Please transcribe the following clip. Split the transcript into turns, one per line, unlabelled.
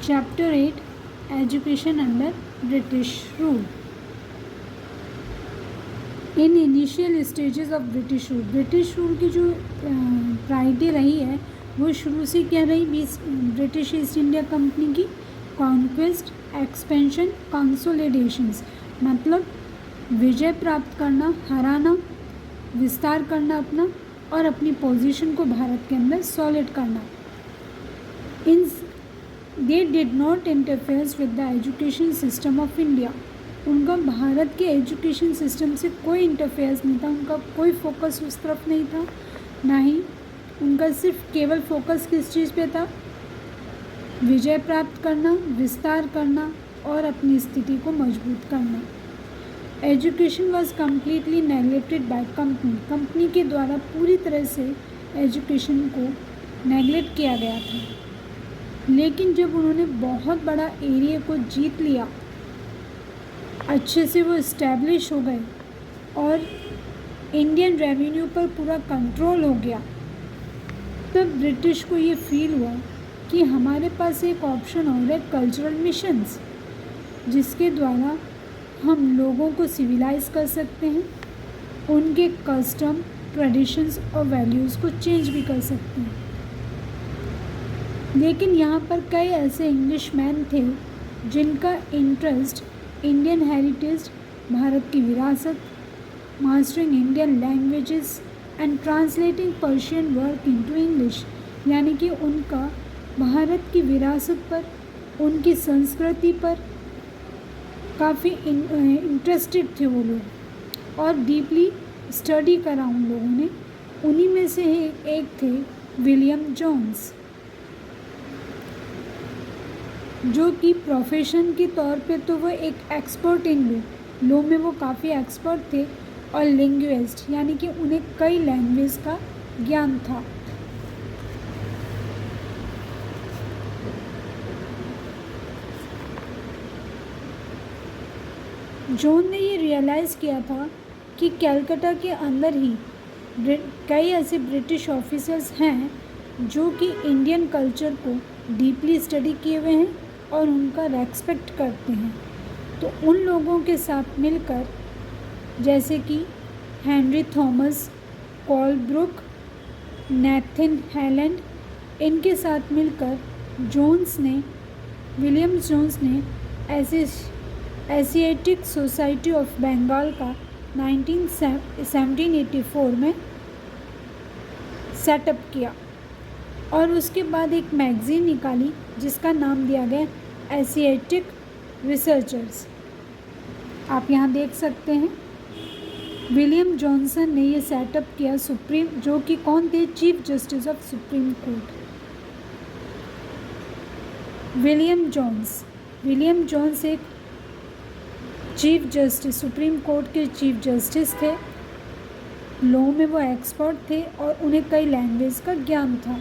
Chapter 8 education under British rule. In initial stages of British rule की जो priority रही है वो शुरू से क्या रही, ब्रिटिश ईस्ट इंडिया कंपनी की कॉन्क्वेस्ट, एक्सपेंशन, कंसोलिडेशंस, मतलब विजय प्राप्त करना, हराना, विस्तार करना अपना और अपनी पोजीशन को भारत के अंदर सॉलिड करना। In they did not interfere with the education system of India. उनका भारत के एजुकेशन सिस्टम से कोई इंटरफेयर्स नहीं था, उनका कोई फोकस उस तरफ नहीं था, ना ही उनका सिर्फ केवल फोकस किस चीज़ पे था, विजय प्राप्त करना, विस्तार करना और अपनी स्थिति को मजबूत करना। Education was completely neglected by company के द्वारा पूरी तरह से एजुकेशन को नेग्लेक्ट किया गया था। लेकिन जब उन्होंने बहुत बड़ा एरिया को जीत लिया, अच्छे से वो इस्टेब्लिश हो गए और इंडियन रेवेन्यू पर पूरा कंट्रोल हो गया, तब ब्रिटिश को ये फील हुआ कि हमारे पास एक ऑप्शन और है, कल्चरल मिशंस, जिसके द्वारा हम लोगों को सिविलाइज कर सकते हैं, उनके कस्टम, ट्रेडिशंस और वैल्यूज़ को चेंज भी कर सकते हैं। लेकिन यहाँ पर कई ऐसे इंग्लिशमैन थे जिनका इंटरेस्ट इंडियन हेरिटेज, भारत की विरासत, mastering Indian languages and translating Persian work into English, यानी कि उनका भारत की विरासत पर, उनकी संस्कृति पर काफ़ी इंटरेस्टेड थे वो लोग और डीपली स्टडी करा उन लोगों ने। उन्हीं में से एक थे विलियम जोन्स, जो कि प्रोफेशन के तौर पे तो वो एक एक्सपर्ट इन लॉ में वो काफ़ी एक्सपर्ट थे और लिंग्विस्ट, यानी कि उन्हें कई लैंग्वेज का ज्ञान था। जॉन ने ये रियलाइज़ किया था कि कलकत्ता के अंदर ही कई ऐसे ब्रिटिश ऑफिसर्स हैं जो कि इंडियन कल्चर को डीपली स्टडी किए हुए हैं और उनका रेस्पेक्ट करते हैं। तो उन लोगों के साथ मिलकर, जैसे कि हेनरी थॉमस, कोलब्रुक, नेथन हेलैंड, इनके साथ मिलकर विलियम जोन्स ने एशियाटिक सोसाइटी ऑफ बंगाल का 1784 में सेटअप किया और उसके बाद एक मैगज़ीन निकाली जिसका नाम दिया गया एशियाटिक रिसर्चर्स। आप यहाँ देख सकते हैं विलियम जॉनसन ने ये सेटअप किया सुप्रीम, जो कि कौन थे, chief justice of supreme court William Jones एक चीफ जस्टिस, सुप्रीम कोर्ट के चीफ जस्टिस थे। लॉ में वो एक्सपर्ट थे और उन्हें कई लैंग्वेज का ज्ञान था।